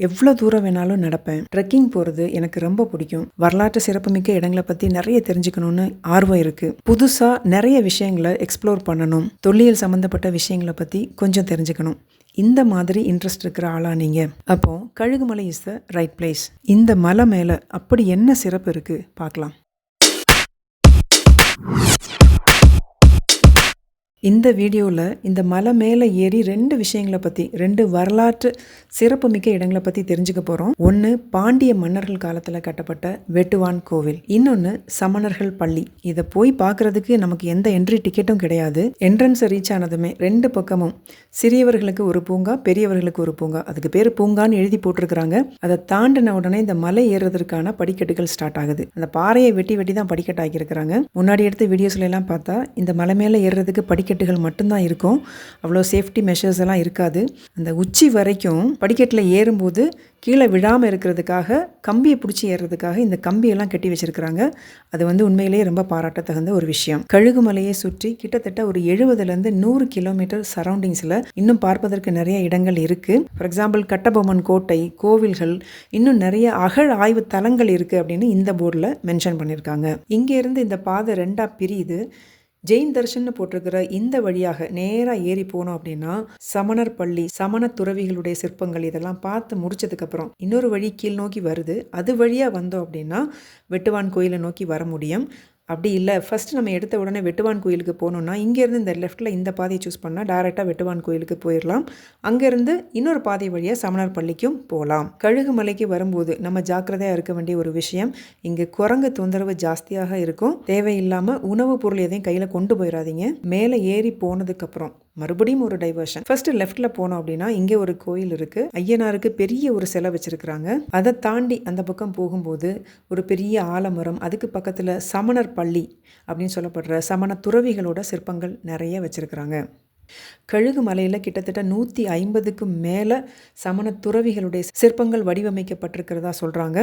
எவ்வளோ தூரம் வேணாலும் நடப்பேன். ட்ரெக்கிங் போகிறது எனக்கு ரொம்ப பிடிக்கும். வரலாற்று சிறப்புமிக்க இடங்களை பற்றி நிறைய தெரிஞ்சுக்கணும்னு ஆர்வம் இருக்குது. புதுசாக நிறைய விஷயங்களை எக்ஸ்ப்ளோர் பண்ணணும். தொல்லியல் சம்மந்தப்பட்ட விஷயங்களை பற்றி கொஞ்சம் தெரிஞ்சுக்கணும். இந்த மாதிரி இன்ட்ரெஸ்ட் இருக்கிற ஆளா நீங்கள்? அப்போது Kazhugumalai is the right place. இந்த மலை மேலே அப்படி என்ன சிறப்பு இருக்குது பார்க்கலாம். இந்த வீடியோவில் இந்த மலை மேலே ஏறி 2 விஷயங்களை பற்றி, 2 வரலாற்று சிறப்புமிக்க இடங்களை பற்றி தெரிஞ்சுக்க போகிறோம். ஒன்று பாண்டிய மன்னர்கள் காலத்தில் கட்டப்பட்ட வெட்டுவான் கோவில், இன்னொன்று சமணர்கள் பள்ளி. இதை போய் பார்க்குறதுக்கு நமக்கு எந்த என்ட்ரி டிக்கெட்டும் கிடையாது. என்ட்ரன்ஸை ரீச் ஆனதுமே 2 பக்கமும் சிறியவர்களுக்கு ஒரு பூங்கா, பெரியவர்களுக்கு ஒரு பூங்கா. அதுக்கு பேர் பூங்கான்னு எழுதி போட்டிருக்கிறாங்க. அதை தாண்டின உடனே இந்த மலை ஏறுறதுக்கான படிக்கட்டுகள் ஸ்டார்ட் ஆகுது. அந்த பாறையை வெட்டி தான் படிக்கட்டு ஆக்கியிருக்கிறாங்க. முன்னாடி எடுத்த வீடியோஸ்ல எல்லாம் பார்த்தா இந்த மலை மேலே ஏறுறதுக்கு படிக்கட்டுகள் மட்டும்தான் இருக்கும். அவ்வளோ சேஃப்டி மெஷர்ஸ் எல்லாம் இருக்காது. அந்த உச்சி வரைக்கும் படிக்கட்டில் ஏறும்போது கீழே விழாமல் இருக்கிறதுக்காக கம்பியை பிடிச்சி ஏறுறதுக்காக இந்த கம்பியெல்லாம் கட்டி வச்சிருக்கிறாங்க. அது உண்மையிலேயே ரொம்ப பாராட்ட தகுந்த ஒரு விஷயம். கழுகுமலையை சுற்றி கிட்டத்தட்ட ஒரு 70லேருந்து 100 கிலோமீட்டர் சரௌண்டிங்ஸில் இன்னும் பார்ப்பதற்கு நிறைய இடங்கள் இருக்குது. ஃபார் எக்ஸாம்பிள் கட்டபொம்மன் கோட்டை, கோவில்கள், இன்னும் நிறைய அகழ் ஆய்வு தலங்கள் இருக்குது அப்படின்னு இந்த போர்டில் மென்ஷன் பண்ணியிருக்காங்க. இங்கேருந்து இந்த பாதை 2ஆக பிரியுது. ஜெயின் தர்ஷன் போட்டிருக்கிற இந்த வழியாக நேராக ஏறி போனோம் அப்படின்னா சமணர் பள்ளி, சமண துறவிகளுடைய சிற்பங்கள் இதெல்லாம் பார்த்து முடிச்சதுக்கப்புறம் இன்னொரு வழி கீழ் நோக்கி வருது. அது வழியாக வந்தோம் அப்படின்னா வெட்டுவான் கோயிலை நோக்கி வர முடியும். அப்படி இல்லை, ஃபஸ்ட்டு நம்ம எடுத்த உடனே வெட்டுவான் கோயிலுக்கு போகணுன்னா இங்கேருந்து இந்த லெஃப்ட்டில் இந்த பாதையை சூஸ் பண்ணால் டைரெக்டாக வெட்டுவான் கோயிலுக்கு போயிடலாம். அங்கேருந்து இன்னொரு பாதை வழியாக சமணர் பள்ளிக்கும் போகலாம். கழுகுமலைக்கு வரும்போது நம்ம ஜாக்கிரதையாக இருக்க வேண்டிய ஒரு விஷயம், இங்கே குரங்கு தொந்தரவு ஜாஸ்தியாக இருக்கும். தேவையில்லாமல் உணவுப் பொருள் எதையும் கையில் கொண்டு போயிடாதீங்க. மேலே ஏறி போனதுக்கப்புறம் மறுபடியும் ஒரு டைவர்ஷன். ஃபர்ஸ்ட் லெஃப்ட்ல போனோம் அப்படின்னா இங்கே ஒரு கோயில் இருக்கு. ஐயனாருக்கு பெரிய ஒரு சிலை வச்சிருக்கிறாங்க. அதை தாண்டி அந்த பக்கம் போகும்போது ஒரு பெரிய ஆலமரம், அதுக்கு பக்கத்துல சமணர் பள்ளி அப்படின்னு சொல்லப்படுற சமண துறவிகளோட சிற்பங்கள் நிறைய வச்சிருக்கிறாங்க. கழுகுமலையில் கிட்டத்தட்ட 150க்கும் மேலே சமண துறவிகளுடைய சிற்பங்கள் வடிவமைக்கப்பட்டிருக்கிறதா சொல்கிறாங்க.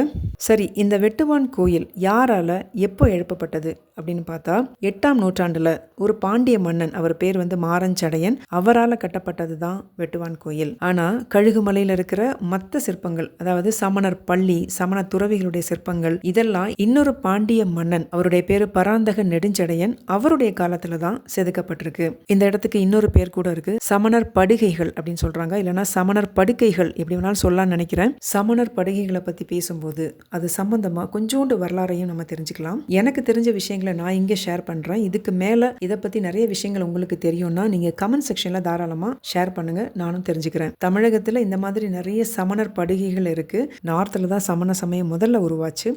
சரி, இந்த வெட்டுவான் கோயில் யாரால் எப்போ எழுப்பப்பட்டது அப்படின்னு பார்த்தா 8ஆம் நூற்றாண்டில் ஒரு பாண்டிய மன்னன், அவர் பேர் மாரஞ்சடையன், அவரால் கட்டப்பட்டது தான் வெட்டுவான் கோயில். ஆனால் கழுகுமலையில் இருக்கிற மற்ற சிற்பங்கள், அதாவது சமணர் பள்ளி, சமண துறவிகளுடைய சிற்பங்கள், இதெல்லாம் இன்னொரு பாண்டிய மன்னன், அவருடைய பேர் பராந்தக நெடுஞ்சடையன், அவருடைய காலத்தில் தான் செதுக்கப்பட்டிருக்கு. இந்த இடத்துக்கு இன்னொரு பேர் கூட இருக்கு, சமணர் படுகைகள் அப்படின்னு சொல்றாங்க, இல்லைன்னா சமணர் படுக்கைகள், எப்படி வேணாலும் சொல்லலாம்னு நினைக்கிறேன். சமணர் படுகைகளை பத்தி பேசும்போது அது சம்பந்தமா கொஞ்சோண்டு வரலாறையும் நம்ம தெரிஞ்சுக்கலாம். எனக்கு தெரிஞ்ச விஷயங்களை நான் இங்கே ஷேர் பண்றேன். இதுக்கு மேல இதை பத்தி நிறைய விஷயங்கள் உங்களுக்கு தெரியும்னா நீங்க கமெண்ட் செக்ஷன்ல தாராளமா ஷேர் பண்ணுங்க, நானும் தெரிஞ்சுக்கிறேன். தமிழகத்துல இந்த மாதிரி நிறைய சமணர் படுகைகள் இருக்கு. நார்த்ல தான் சமண சமயம் முதல்ல உருவாச்சு.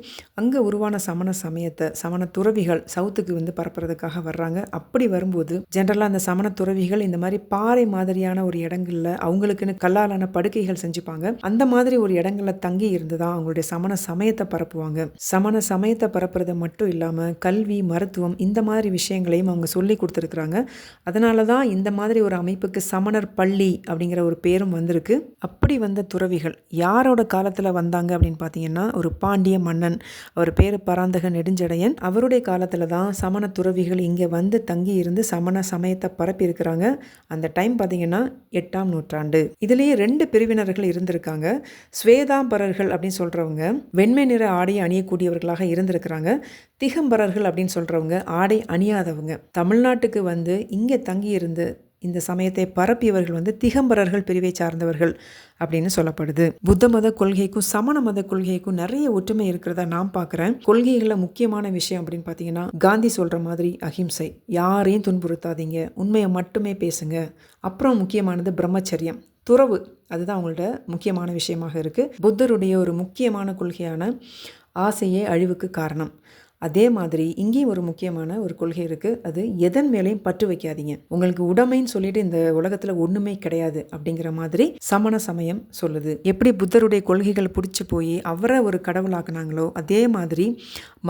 அங்க உருவான சமண சமயத்தை சமண துறவிகள் சவுத்துக்கு பரப்புறதுக்காக வர்றாங்க. அப்படி வரும்போது ஜென்ரலா அந்த சமண துறவிகள் இந்த மாதிரி பாறை மாதிரியான ஒரு இடங்கள்ல அவங்களுக்குன்னு கல்லாலான படுக்கைகள் செஞ்சுப்பாங்க. அந்த மாதிரி ஒரு இடங்கள்ல தங்கி இருந்துதான் அவங்களுடைய சமண சமயத்தை பரப்புவாங்க. சமண சமயத்தை பரப்புறது மட்டும் இல்லாம கல்வி, மருத்துவம், இந்த மாதிரி விஷயங்களையும் அவங்க சொல்லி கொடுத்துருக்குறாங்க. அதனாலதான் இந்த மாதிரி ஒரு அமைப்புக்கு சமணர் பள்ளி அப்படிங்கிற ஒரு பேரும் வந்திருக்கு. அப்படி வந்த துறவிகள் யாரோட காலத்துல வந்தாங்க அப்படின்னு பாத்தீங்கன்னா ஒரு பாண்டிய மன்னன், அவர் பேரு பராந்தக நெடுஞ்சடையன், அவருடைய காலத்துல தான் சமண துறவிகள் இங்க தங்கி இருந்து சமண சமயத்தை பரப்பி இருக்கிறாங்க. அந்த டைம் பார்த்தீங்கன்னா 8ஆம் நூற்றாண்டு. இதுலேயே 2 பிரிவினர்கள் இருந்திருக்காங்க. ஸ்வேதாம்பரர்கள் அப்படின்னு சொல்கிறவங்க வெண்மை நிற ஆடையை அணியக்கூடியவர்களாக இருந்திருக்கிறாங்க. திகம்பரர்கள் அப்படின்னு சொல்கிறவங்க ஆடை அணியாதவங்க. தமிழ்நாட்டுக்கு இங்கே தங்கி இருந்து இந்த சமயத்தை பரப்பியவர்கள் திகம்பரர்கள் பிரிவை சார்ந்தவர்கள் அப்படின்னு சொல்லப்படுது. புத்த மத கொள்கைக்கும் சமண மத கொள்கைக்கும் நிறைய ஒற்றுமை இருக்கிறதா நான் பார்க்குறேன். கொள்கைகளில் முக்கியமான விஷயம் அப்படின்னு பார்த்தீங்கன்னா காந்தி சொல்கிற மாதிரி அஹிம்சை, யாரையும் துன்புறுத்தாதீங்க, உண்மையை மட்டுமே பேசுங்க. அப்புறம் முக்கியமானது பிரம்மச்சரியம், துறவு, அதுதான் அவங்களோட முக்கியமான விஷயமாக இருக்குது. புத்தருடைய ஒரு முக்கியமான கொள்கையான ஆசையே அழிவுக்கு காரணம். அதே மாதிரி இங்கேயும் ஒரு முக்கியமான ஒரு கொள்கை இருக்குது, அது எதன் மேலேயும் பற்று வைக்காதீங்க. உங்களுக்கு உடைமைன்னு சொல்லிட்டு இந்த உலகத்தில் ஒன்றுமே கிடையாது அப்படிங்கிற மாதிரி சமண சமயம் சொல்லுது. எப்படி புத்தருடைய கொள்கைகள் பிடிச்சி போய் அவரை ஒரு கடவுளாக்குனாங்களோ அதே மாதிரி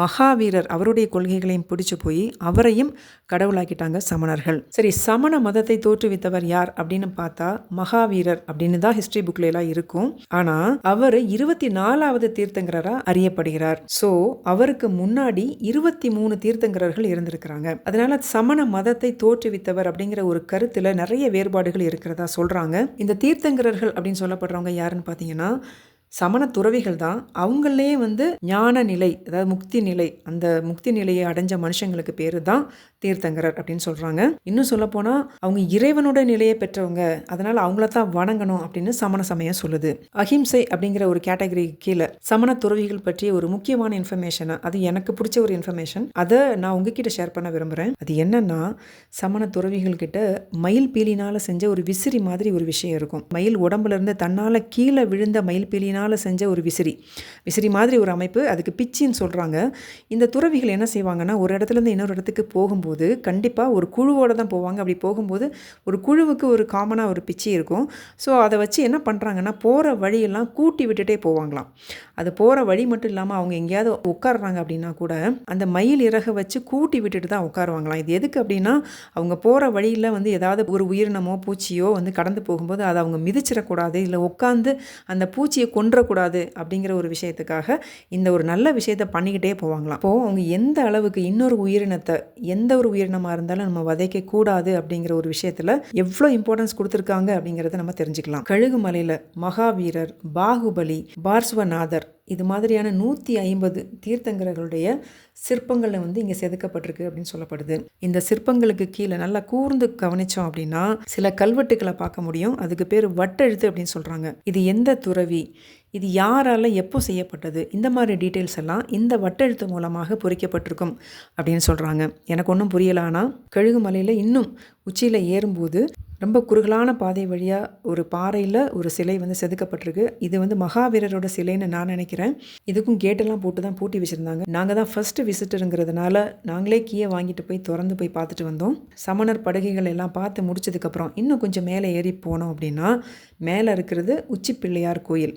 மகாவீரர் அவருடைய கொள்கைகளையும் பிடிச்சி போய் அவரையும் கடவுளாக்கிட்டாங்க சமணர்கள். சரி, சமண மதத்தை தோற்றுவித்தவர் யார் அப்படின்னு பார்த்தா மகாவீரர் அப்படின்னு தான் ஹிஸ்டரி புக்ல எல்லாம் இருக்கும். ஆனால் அவர் 24வது தீர்த்தங்கரரா அறியப்படுகிறார். ஸோ அவருக்கு முன்னாடி 23 தீர்த்தங்கரர்கள் இருந்திருக்கிறாங்க. அதனால சமண மதத்தை தோற்றுவித்தவர் அப்படிங்கிற ஒரு கருத்துல நிறைய வேறுபாடுகள் இருக்கிறதா சொல்றாங்க. இந்த தீர்த்தங்கரர்கள் அப்படின்னு சொல்லப்படுறவங்க யாருன்னு பார்த்தீங்கன்னா சமண துறவிகள் தான் அவங்களே வந்து ஞான நிலை, அதாவது முக்தி நிலை, அந்த முக்தி நிலையை அடைஞ்ச மனுஷங்களுக்கு பேர் தான் தீர்த்தங்கரர் அப்படின்னு சொல்கிறாங்க. இன்னும் சொல்லப்போனால் அவங்க இறைவனோட நிலையை பெற்றவங்க, அதனால் அவங்கள தான் வணங்கணும் அப்படின்னு சமண சமயம் சொல்லுது. அஹிம்சை அப்படிங்கிற ஒரு கேட்டகரி கீழே சமண துறவிகள் பற்றிய ஒரு முக்கியமான இன்ஃபர்மேஷனை, அது எனக்கு பிடிச்ச ஒரு இன்ஃபர்மேஷன், அதை நான் உங்ககிட்ட ஷேர் பண்ண விரும்புகிறேன். அது என்னன்னா, சமண துறவிகள் கிட்ட மயில் பீலினால் செஞ்ச ஒரு விசிறி மாதிரி ஒரு விஷயம் இருக்கும். மயில் உடம்புல இருந்து தன்னால் கீழே விழுந்த மயில் பீலினால் செஞ்ச ஒரு விசிறி மாதிரி ஒரு அமைப்பு, அதுக்கு பிச்சின்னு சொல்கிறாங்க. இந்த துறவிகள் என்ன செய்வாங்கன்னா, ஒரு இடத்துலேருந்து இன்னொரு இடத்துக்கு போகும்போது கண்டிப்பாக ஒரு குழுவோடு தான் போவாங்க. அப்படி போகும்போது ஒரு குழுவுக்கு ஒரு காமனாக ஒரு பிச்சி இருக்கும். ஸோ அதை வச்சு என்ன பண்ணுறாங்கன்னா, போகிற வழியெல்லாம் கூட்டி விட்டுட்டே போவாங்களாம். அது போகிற வழி மட்டும் இல்லாமல் அவங்க எங்கேயாவது உட்காடுறாங்க அப்படின்னா கூட அந்த மயில் இறகை வச்சு கூட்டி விட்டுட்டு தான் உட்காருவாங்களாம். இது எதுக்கு அப்படின்னா, அவங்க போகிற வழியில் வந்து ஏதாவது ஒரு உயிரினமோ பூச்சியோ வந்து கடந்து போகும்போது அதை அவங்க மிதிச்சிடக்கூடாது, இல்லை உட்காந்து அந்த பூச்சியை கொன்றக்கூடாது அப்படிங்கிற ஒரு விஷயத்துக்காக இந்த ஒரு நல்ல விஷயத்தை பண்ணிக்கிட்டே போவாங்களாம். அப்போது அவங்க எந்த அளவுக்கு இன்னொரு உயிரினத்தை, எந்த ஒரு உயிரினமாக இருந்தாலும் நம்ம வதைக்க கூடாது அப்படிங்கிற ஒரு விஷயத்தில் எவ்வளோ இம்பார்ட்டன்ஸ் கொடுத்துருக்காங்க அப்படிங்கிறத நம்ம தெரிஞ்சுக்கலாம். கழுகுமலையில் மகாவீரர், பாகுபலி, பார்ஸ்வநாதர், இது மாதிரியான 150 தீர்த்தங்கரர்களுடைய சிற்பங்கள் வந்து இங்கே செதுக்கப்பட்டிருக்கு அப்படின்னு சொல்லப்படுது. இந்த சிற்பங்களுக்கு கீழே நல்லா கூர்ந்து கவனித்தோம் அப்படின்னா சில கல்வெட்டுக்களை பார்க்க முடியும். அதுக்கு பேர் வட்டெழுத்து அப்படின்னு சொல்கிறாங்க. இது எந்த துறவி, இது யாரால் எப்போ செய்யப்பட்டது, இந்த மாதிரி டீட்டெயில்ஸ் எல்லாம் இந்த வட்டெழுத்து மூலமாக பொறிக்கப்பட்டிருக்கும் அப்படின்னு சொல்கிறாங்க. எனக்கு ஒன்றும் புரியல. ஆனால் கழுகுமலையில் இன்னும் உச்சியில் ஏறும்போது ரொம்ப குறுகலான பாதை வழியாக ஒரு பாறையில் ஒரு சிலை வந்து செதுக்கப்பட்டிருக்கு. இது வந்து மகாவீரரோட சிலைன்னு நான் நினைக்கிறேன். இதுக்கும் கேட்டெல்லாம் போட்டு தான் பூட்டி வச்சுருந்தாங்க. நாங்கள் தான் ஃபஸ்ட்டு விசிட்டருங்கிறதுனால நாங்களே கீயை வாங்கிட்டு போய் திறந்து போய் பார்த்துட்டு வந்தோம். சமணர் படுகைகள் எல்லாம் பார்த்து முடிச்சதுக்கப்புறம் இன்னும் கொஞ்சம் மேலே ஏறி போனோம் அப்படின்னா மேலே இருக்கிறது உச்சி பிள்ளையார் கோயில்.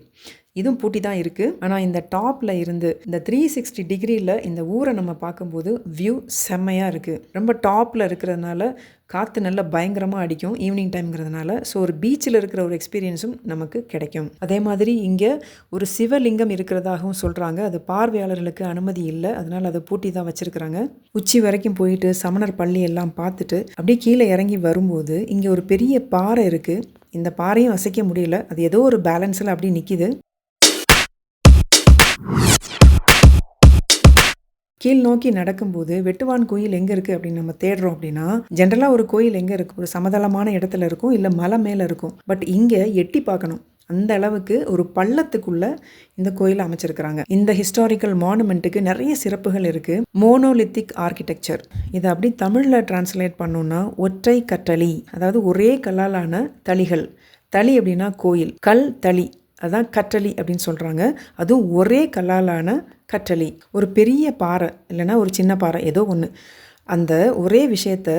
இதுவும் பூட்டி தான் இருக்குது. ஆனால் இந்த டாப்பில் இருந்து இந்த 360 டிகிரியில் இந்த ஊரை நம்ம பார்க்கும்போது வியூ செம்மையாக இருக்குது. ரொம்ப டாப்பில் இருக்கிறதுனால காற்று நல்லா பயங்கரமாக அடிக்கும் ஈவினிங் டைம்ங்கிறதுனால. ஸோ ஒரு பீச்சில் இருக்கிற ஒரு எக்ஸ்பீரியன்ஸும் நமக்கு கிடைக்கும். அதே மாதிரி இங்கே ஒரு சிவலிங்கம் இருக்கிறதாகவும் சொல்கிறாங்க. அது பார்வையாளர்களுக்கு அனுமதி இல்லை, அதனால் அதை பூட்டி தான் வச்சுருக்கிறாங்க. உச்சி வரைக்கும் போயிட்டு சமணர் பள்ளி எல்லாம் பார்த்துட்டு அப்படியே கீழே இறங்கி வரும்போது இங்கே ஒரு பெரிய பாறை இருக்குது. இந்த பாறையும் அசைக்க முடியல, அது ஏதோ ஒரு பேலன்ஸில் அப்படி நிற்கிது. கீழ் நோக்கி நடக்கும்போது வெட்டுவான் கோயில் எங்கே இருக்குது அப்படின்னு நம்ம தேடுறோம் அப்படின்னா, ஜென்ரலாக ஒரு கோயில் எங்கே இருக்குது, ஒரு சமதளமான இடத்துல இருக்கும், இல்லை மலை மேலே இருக்கும். பட் இங்கே எட்டி பார்க்கணும், அந்த அளவுக்கு ஒரு பள்ளத்துக்குள்ளே இந்த கோயிலை அமைச்சிருக்கிறாங்க. இந்த ஹிஸ்டாரிக்கல் மானுமெண்ட்டுக்கு நிறைய சிறப்புகள் இருக்குது. மோனோலித்திக் ஆர்கிடெக்சர், இதை அப்படி தமிழில் டிரான்ஸ்லேட் பண்ணோன்னா ஒற்றை கற்றளி, அதாவது ஒரே கல்லாலான தளிகள். தளி அப்படின்னா கோயில், கல் தளி, அதான் கற்றளி அப்படின்னு சொல்கிறாங்க. அதுவும் ஒரே கல்லாலான கற்றளி. ஒரு பெரிய பாறை இல்லைன்னா ஒரு சின்ன பாறை ஏதோ ஒன்று, அந்த ஒரே விஷயத்த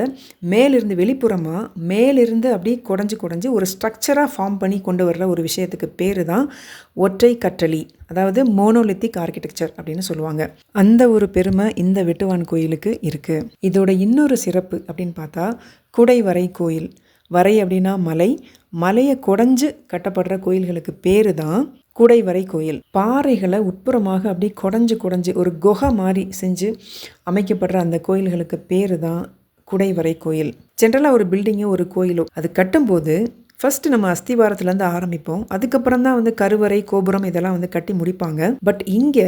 மேலிருந்து வெளிப்புறமாக மேலிருந்து அப்படியே குடஞ்சி ஒரு ஸ்ட்ரக்சராக ஃபார்ம் பண்ணி கொண்டு வர்ற ஒரு விஷயத்துக்கு பேர் தான் ஒற்றை கற்றளி, அதாவது மோனோலித்திக் ஆர்கிடெக்சர் அப்படின்னு சொல்லுவாங்க. அந்த ஒரு பெருமை இந்த வெட்டுவான் கோயிலுக்கு இருக்குது. இதோட இன்னொரு சிறப்பு அப்படின்னு பார்த்தா குடைவரை கோயில். வரை அப்படின்னா மலை, மலையை குடஞ்சு கட்டப்படுற கோயில்களுக்கு பேர் தான் குடைவரை கோயில். பாறைகளை உட்புறமாக அப்படி குடஞ்சு ஒரு குகை மாதிரி செஞ்சு அமைக்கப்படுற அந்த கோயில்களுக்கு பேர் தான் குடைவரை கோயில். ஜென்ரலாக ஒரு பில்டிங்கோ ஒரு கோயிலோ அது கட்டும்போது ஃபஸ்ட்டு நம்ம அஸ்திவாரத்துலேருந்து ஆரம்பிப்போம். அதுக்கப்புறம் தான் வந்து கருவறை, கோபுரம் இதெல்லாம் வந்து கட்டி முடிப்பாங்க. பட் இங்கே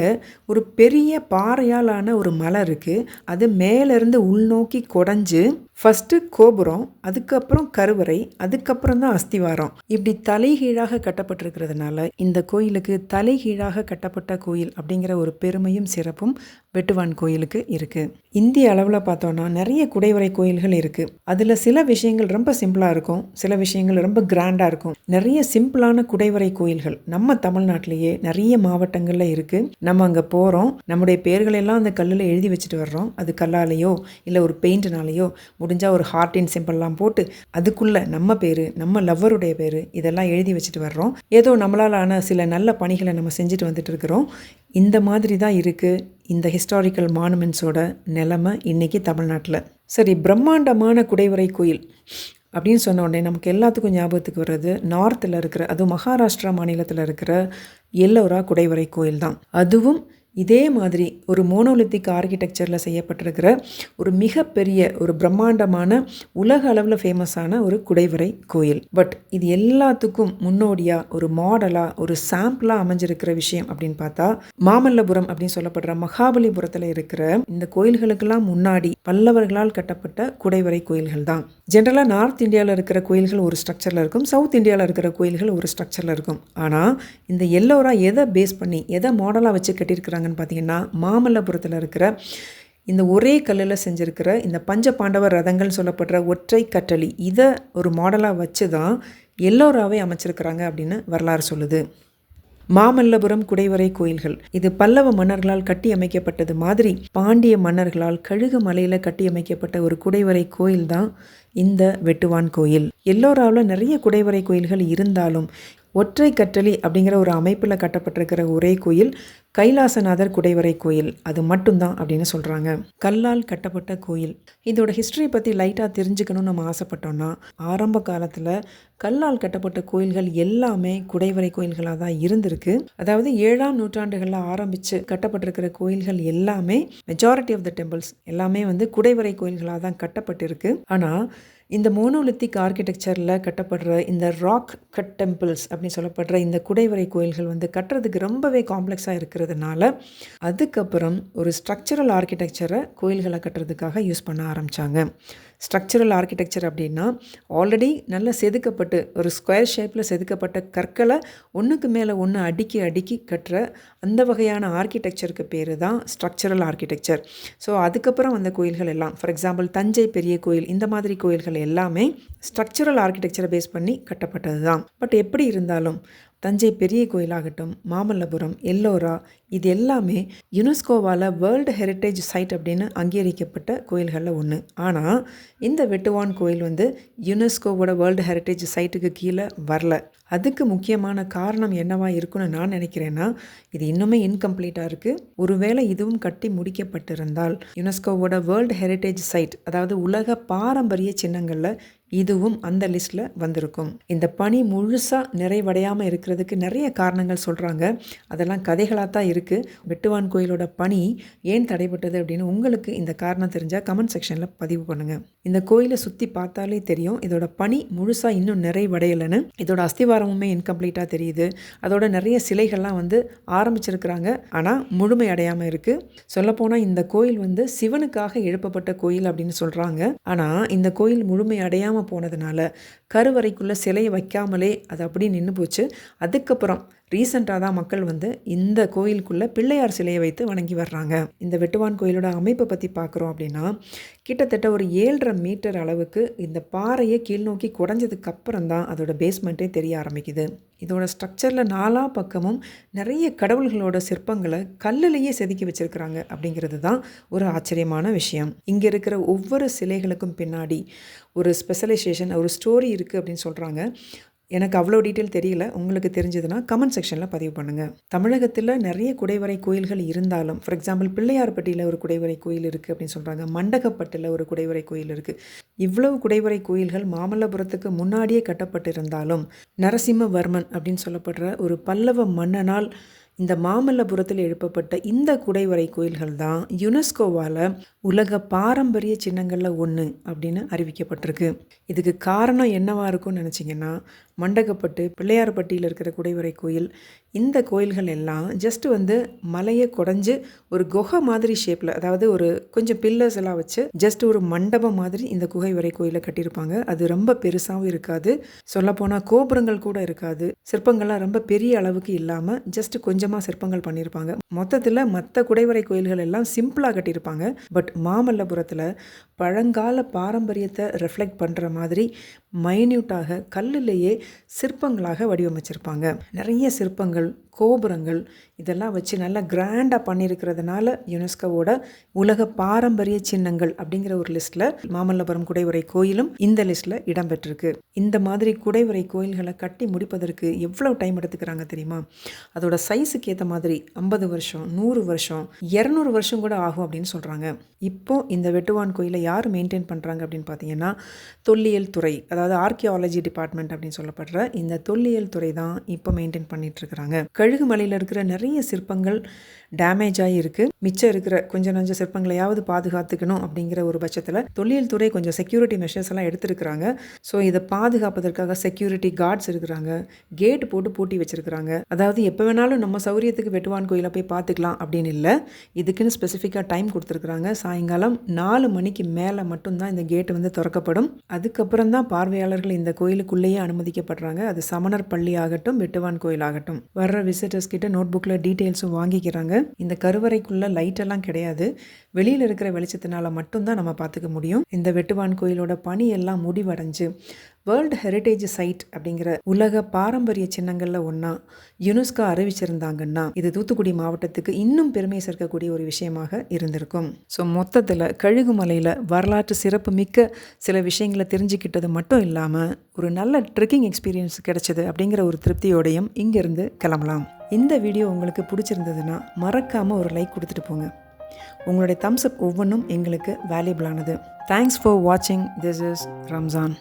ஒரு பெரிய பாறையாலான ஒரு மலை இருக்குது. அது மேலேருந்து உள்நோக்கி குடஞ்சு ஃபஸ்ட்டு கோபுரம், அதுக்கப்புறம் கருவறை, அதுக்கப்புறம் தான் அஸ்திவாரம், இப்படி தலைகீழாக கட்டப்பட்டிருக்கிறதுனால இந்த கோயிலுக்கு தலைகீழாக கட்டப்பட்ட கோயில் அப்படிங்கிற ஒரு பெருமையும் சிறப்பும் வெட்டுவான் கோயிலுக்கு இருக்குது. இந்திய அளவில் பார்த்தோன்னா நிறைய குடைவரை கோயில்கள் இருக்குது. அதில் சில விஷயங்கள் ரொம்ப சிம்பிளாக இருக்கும், சில விஷயங்கள் ரொம்ப கிராண்டாக இருக்கும். நிறைய சிம்பிளான குடைவரை கோயில்கள் நம்ம தமிழ்நாட்டிலேயே நிறைய மாவட்டங்களில் இருக்குது. நம்ம அங்கே போகிறோம், நம்முடைய பேர்களெல்லாம் அந்த கல்லில் எழுதி வச்சுட்டு வர்றோம். அது கல்லாலேயோ இல்லை ஒரு பெயிண்ட்னாலேயோ, முடிஞ்சால் ஒரு ஹார்ட்டின் சிம்பிள்லாம் போட்டு அதுக்குள்ளே நம்ம பேர், நம்ம லவ்வருடைய பேர் இதெல்லாம் எழுதி வச்சுட்டு வர்றோம். ஏதோ நம்மளாலான சில நல்ல பணிகளை நம்ம செஞ்சுட்டு வந்துட்டு இருக்கிறோம். இந்த மாதிரி தான் இருக்குது இந்த ஹிஸ்டாரிக்கல் மானுமெண்ட்ஸோட நிலைமை இன்றைக்கி தமிழ்நாட்டில். சரி, பிரம்மாண்டமான குடைவரை கோயில் அப்படின்னு சொன்ன உடனே நமக்கு எல்லாத்துக்கும் ஞாபகத்துக்கு வர்றது நார்த்தில் இருக்கிற, அதுவும் மகாராஷ்டிரா மாநிலத்தில் இருக்கிற எல்லோரா குடைவரை கோயில் தான். அதுவும் இதே மாதிரி ஒரு மோனோலித்திக் ஆர்கிடெக்சரில் செய்யப்பட்டிருக்கிற ஒரு மிகப்பெரிய ஒரு பிரம்மாண்டமான உலக அளவில் ஃபேமஸான ஒரு குடைவரை கோயில். பட் இது எல்லாத்துக்கும் முன்னோடியாக ஒரு மாடலாக ஒரு சாம்பிளாக அமைஞ்சிருக்கிற விஷயம் அப்படின்னு பார்த்தா மாமல்லபுரம் அப்படின்னு சொல்லப்படுற மகாபலிபுரத்தில் இருக்கிற இந்த கோயில்களுக்கெல்லாம் முன்னாடி பல்லவர்களால் கட்டப்பட்ட குடைவரை கோயில்கள் தான். ஜென்ரலாக நார்த் இந்தியாவில் இருக்கிற கோயில்கள் ஒரு ஸ்ட்ரக்சரில் இருக்கும், சவுத் இந்தியாவில் இருக்கிற கோயில்கள் ஒரு ஸ்ட்ரக்சரில் இருக்கும். ஆனால் இந்த எல்லோரா எதை பேஸ் பண்ணி எதை மாடலாக வச்சு கட்டியிருக்கிறாங்கன்னு பார்த்தீங்கன்னா மாமல்லபுரத்தில் இருக்கிற இந்த ஒரே கல்லில் செஞ்சுருக்கிற இந்த பஞ்ச பாண்டவ ரதங்கள் சொல்லப்படுற ஒற்றை கற்றளி இதை ஒரு மாடலாக வச்சு தான் எல்லோராவே அமைச்சிருக்கிறாங்க அப்படின்னு வரலாறு சொல்லுது. மாமல்லபுரம் குடைவரை கோயில்கள் இது பல்லவ மன்னர்களால் கட்டி அமைக்கப்பட்டது மாதிரி பாண்டிய மன்னர்களால் கழுகு மலையில் கட்டி அமைக்கப்பட்ட ஒரு குடைவரை கோயில் தான் இந்த வெட்டுவான் கோயில். எல்லோராவில் நிறைய குடைவரை கோயில்கள் இருந்தாலும் ஒற்றை கற்றளி அப்படிங்கிற ஒரு அமைப்பில் கட்டப்பட்டிருக்கிற ஒரே கோயில் கைலாசநாதர் குடைவரை கோயில் அது மட்டும்தான் அப்படின்னு சொல்கிறாங்க. கல்லால் கட்டப்பட்ட கோயில். இதோட ஹிஸ்ட்ரி பற்றி லைட்டாக தெரிஞ்சுக்கணும்னு நம்ம ஆசைப்பட்டோம்னா ஆரம்ப காலத்தில் கல்லால் கட்டப்பட்ட கோயில்கள் எல்லாமே குடைவரை கோயில்களாக தான் இருந்திருக்கு. அதாவது 7ஆம் நூற்றாண்டுகளில் ஆரம்பித்து கட்டப்பட்டிருக்கிற கோயில்கள் எல்லாமே மெஜாரிட்டி ஆஃப் த டெம்பிள்ஸ் எல்லாமே குடைவரை கோயில்களாக தான் கட்டப்பட்டிருக்கு. ஆனால் இந்த மோனோலித்திக் ஆர்கிடெக்சரில் கட்டப்படுற இந்த ராக் கட் டெம்பிள்ஸ் அப்படின்னு சொல்லப்படுற இந்த குடைவரை கோயில்கள் கட்டுறதுக்கு ரொம்பவே காம்ப்ளெக்ஸாக இருக்கிறதுனால அதுக்கப்புறம் ஒரு ஸ்ட்ரக்சரல் ஆர்கிடெக்சரை கோயில்களை கட்டுறதுக்காக யூஸ் பண்ண ஆரம்பித்தாங்க. ஸ்ட்ரக்சரல் ஆர்கிடெக்சர் அப்படின்னா ஆல்ரெடி நல்லா செதுக்கப்பட்டு ஒரு ஸ்கொயர் ஷேப்பில் செதுக்கப்பட்ட கற்களை ஒன்றுக்கு மேலே ஒன்று அடுக்கி அடுக்கி கட்டுற அந்த வகையான ஆர்கிடெக்சருக்கு பேர் தான் ஸ்ட்ரக்சரல் ஆர்கிடெக்சர். ஸோ அதுக்கப்புறம் வந்த கோயில்கள் எல்லாம் ஃபார் எக்ஸாம்பிள் தஞ்சை பெரிய கோயில் இந்த மாதிரி கோயில்கள் எல்லாமே ஸ்ட்ரக்சரல் ஆர்கிடெக்சரை பேஸ் பண்ணி கட்டப்பட்டது தான். பட் எப்படி இருந்தாலும் தஞ்சை பெரிய கோயிலாகட்டும் மாமல்லபுரம் எல்லோரா இது எல்லாமே யுனெஸ்கோவால் வேர்ல்டு ஹெரிட்டேஜ் சைட் அப்படின்னு அங்கீகரிக்கப்பட்ட கோயில்களில் ஒன்று. ஆனால் இந்த வெட்டுவான் கோயில் யுனெஸ்கோவோட வேர்ல்டு ஹெரிட்டேஜ் சைட்டுக்கு கீழே வரல. அதுக்கு முக்கியமான காரணம் என்னவா இருக்குன்னு நான் நினைக்கிறேன்னா இது இன்னுமே இன்கம்ப்ளீட்டாக இருக்குது. ஒருவேளை இதுவும் கட்டி முடிக்கப்பட்டிருந்தால் யுனெஸ்கோவோட வேர்ல்டு ஹெரிட்டேஜ் சைட் அதாவது உலக பாரம்பரிய சின்னங்களில் இதுவும் அந்த லிஸ்ட்டில் வந்திருக்கும். இந்த பணி முழுசாக நிறைவடையாமல் இருக்கிறதுக்கு நிறைய காரணங்கள் சொல்கிறாங்க. அதெல்லாம் கதைகளாக தான் இருக்குது. வெட்டுவான் கோயிலோட பணி ஏன் தடைப்பட்டது அப்படின்னு உங்களுக்கு இந்த காரணம் தெரிஞ்சால் கமெண்ட் செக்ஷனில் பதிவு பண்ணுங்கள். இந்த கோயிலை சுற்றி பார்த்தாலே தெரியும் இதோட பணி முழுசாக இன்னும் நிறைவடையலைன்னு. இதோட அஸ்திவாரமுமே இன்கம்ப்ளீட்டாக தெரியுது. அதோட நிறைய சிலைகள்லாம் ஆரம்பிச்சிருக்கிறாங்க ஆனால் முழுமை அடையாமல் இருக்குது. சொல்லப்போனால் இந்த கோயில் சிவனுக்காக எழுப்பப்பட்ட கோயில் அப்படின்னு சொல்கிறாங்க. ஆனால் இந்த கோயில் முழுமை அடையாமல் போனதுனால கருவறைக்குள்ளே சிலையை வைக்காமலே அது அப்படி நின்று போச்சு. அதுக்கப்புறம் ரீசெண்டாக தான் மக்கள் இந்த கோயிலுக்குள்ளே பிள்ளையார் சிலையை வைத்து வணங்கி வர்றாங்க. இந்த வெட்டுவான் கோயிலோட அமைப்பை பற்றி பார்க்குறோம் அப்படின்னா கிட்டத்தட்ட ஒரு 7.5 மீட்டர் அளவுக்கு இந்த பாறையை கீழ்நோக்கி குறைஞ்சதுக்கு அப்புறம் தான் அதோட பேஸ்மெண்ட்டே தெரிய ஆரம்பிக்குது. இதோட ஸ்ட்ரக்சரில் 4 பக்கமும் நிறைய கடவுள்களோட சிற்பங்களை கல்லிலேயே செதுக்கி வச்சிருக்கிறாங்க அப்படிங்கிறது தான் ஒரு ஆச்சரியமான விஷயம். இங்கே இருக்கிற ஒவ்வொரு சிலைகளுக்கும் பின்னாடி ஒரு ஸ்பெஷலைசேஷன் ஒரு ஸ்டோரி இருக்குது அப்படின்னு சொல்கிறாங்க. எனக்கு அவ்வளோ டீட்டெயில் தெரியல. உங்களுக்கு தெரிஞ்சதுன்னா கமெண்ட் செக்ஷனில் பதிவு பண்ணுங்கள். தமிழகத்தில் நிறைய குடைவரை கோயில்கள் இருந்தாலும் ஃபார் எக்ஸாம்பிள் பிள்ளையார்பட்டியில் ஒரு குடைவரை கோயில் இருக்குது அப்படின்னு சொல்கிறாங்க. மண்டகப்பட்டில் ஒரு குடைவரை கோயில் இருக்குது. இவ்வளவு குடைவரை கோயில்கள் மாமல்லபுரத்துக்கு முன்னாடியே கட்டப்பட்டிருந்தாலும் நரசிம்மவர்மன் அப்படின்னு சொல்லப்படுற ஒரு பல்லவ மன்னனால் இந்த மாமல்லபுரத்தில் எழுப்பப்பட்ட இந்த குடைவரை கோயில்கள் தான் யுனெஸ்கோவால் உலக பாரம்பரிய சின்னங்களில் ஒன்று அப்படின்னு அறிவிக்கப்பட்டிருக்கு. இதுக்கு காரணம் என்னவாக இருக்கும்னு நினச்சிங்கன்னா மண்டகப்பட்டு பிள்ளையார்பட்டியில் இருக்கிற குடைவரை கோயில் இந்த கோயில்கள் எல்லாம் ஜஸ்ட் மலையை குடைஞ்சு ஒரு குகை மாதிரி ஷேப்பில் அதாவது ஒரு கொஞ்சம் பில்லர்ஸ் எல்லாம் வச்சு ஜஸ்ட் ஒரு மண்டபம் மாதிரி இந்த குகைவரை கோயிலை கட்டியிருப்பாங்க. அது ரொம்ப பெருசாகவும் இருக்காது. சொல்லப்போனால் கோபுரங்கள் கூட இருக்காது. சிற்பங்கள்லாம் ரொம்ப பெரிய அளவுக்கு இல்லாமல் ஜஸ்ட் கொஞ்சமாக சிற்பங்கள் பண்ணியிருப்பாங்க. மொத்தத்தில் மற்ற குடைவரை கோயில்கள் எல்லாம் சிம்பிளாக கட்டியிருப்பாங்க. பட் மாமல்லபுரத்தில் பழங்கால பாரம்பரியத்தை ரெஃப்ளெக்ட் பண்ணுற மாதிரி மைன்யூட்டாக கல்லிலேயே சிற்பங்களாக வடிவமைச்சிருப்பாங்க. நிறைய சிற்பங்கள் கோபுரங்கள் இதெல்லாம் வச்சு நல்லா கிராண்டாக பண்ணியிருக்கிறதுனால யுனெஸ்கோவோட உலக பாரம்பரிய சின்னங்கள் அப்படிங்கிற ஒரு லிஸ்ட்டில் மாமல்லபுரம் குடைவரை கோயிலும் இந்த லிஸ்ட்டில் இடம்பெற்றிருக்கு. இந்த மாதிரி குடைவரை கோயில்களை கட்டி முடிப்பதற்கு எவ்வளோ டைம் எடுத்துக்கிறாங்க தெரியுமா? அதோட சைஸுக்கு ஏற்ற மாதிரி 50 வருஷம் 100 வருஷம் 200 வருஷம் கூட ஆகும் அப்படின்னு சொல்கிறாங்க. இப்போது இந்த வெட்டுவான் கோயிலை யார் மெயின்டைன் பண்ணுறாங்க அப்படின்னு பார்த்தீங்கன்னா தொல்லியல் துறை அதாவது ஆர்கியாலஜி டிபார்ட்மெண்ட் அப்படின்னு சொல்லப்படுற இந்த தொல்லியல் துறை தான் இப்போ மெயின்டைன் பண்ணிகிட்ருக்குறாங்க. கழுகு மலையில் இருக்கிற நிறைய சிற்பங்கள் டேமேஜ் ஆகியிருக்கு. மிச்சம் இருக்கிற கொஞ்சம் நஞ்ச சிற்பங்களையாவது பாதுகாத்துக்கணும் அப்படிங்கிற ஒரு பட்சத்தில் தொழில் துறை கொஞ்சம் செக்யூரிட்டி மெஷர்ஸ் எல்லாம் எடுத்திருக்கிறாங்க. ஸோ இதை பாதுகாப்பதற்காக செக்யூரிட்டி கார்ட்ஸ் இருக்கிறாங்க, கேட் போட்டு பூட்டி வச்சிருக்கிறாங்க. அதாவது எப்போ வேணாலும் நம்ம சௌரியத்துக்கு வெட்டுவான் கோயிலை போய் பார்த்துக்கலாம் அப்படின்னு இல்லை, இதுக்குன்னு ஸ்பெசிஃபிக்காக டைம் கொடுத்துருக்குறாங்க. சாயங்காலம் 4 மணிக்கு மேலே மட்டும்தான் இந்த கேட்டு வந்து திறக்கப்படும். அதுக்கப்புறம் தான் பார்வையாளர்கள் இந்த கோயிலுக்குள்ளேயே அனுமதிக்கப்படுறாங்க. அது சமணர் பள்ளி ஆகட்டும், வெட்டுவான் கோயில் ஆகட்டும். வர்ற விசிட்டர்ஸ் கிட்ட நோட் புக்கில் டீட்டெயில்ஸும் வாங்கிக்கிறாங்க. இந்த கருவறைக்குள்ள லைட் எல்லாம் கிடையாது, வெளியில் இருக்கிற வெளிச்சத்தினால மட்டும்தான் நம்ம பார்த்துக்க முடியும். இந்த வெட்டுவான் கோயிலோட பணி எல்லாம் முடிவடைஞ்சு வேர்ல்டு ஹெரிட்டேஜ் சைட் அப்படிங்கிற உலக பாரம்பரிய சின்னங்களில் ஒன்றா யுனெஸ்கோ அறிவிச்சிருந்தாங்கன்னா இது தூத்துக்குடி மாவட்டத்துக்கு இன்னும் பெருமை சேர்க்கக்கூடிய ஒரு விஷயமாக இருந்திருக்கும். ஸோ மொத்தத்தில் கழுகுமலையில் வரலாற்று சிறப்பு மிக்க சில விஷயங்களை தெரிஞ்சுக்கிட்டது மட்டும் இல்லாமல் ஒரு நல்ல ட்ரெக்கிங் எக்ஸ்பீரியன்ஸ் கிடைச்சது அப்படிங்கிற ஒரு திருப்தியோடையும் இங்கேருந்து கிளம்பலாம். இந்த வீடியோ உங்களுக்கு பிடிச்சிருந்ததுன்னா மறக்காமல் ஒரு லைக் கொடுத்துட்டு போங்க. உங்களுடைய தம்ஸ் அப் ஒவ்வொன்றும் எங்களுக்கு வேல்யூபிளானது. தேங்க்ஸ் ஃபார் வாட்சிங். This is Ramzan.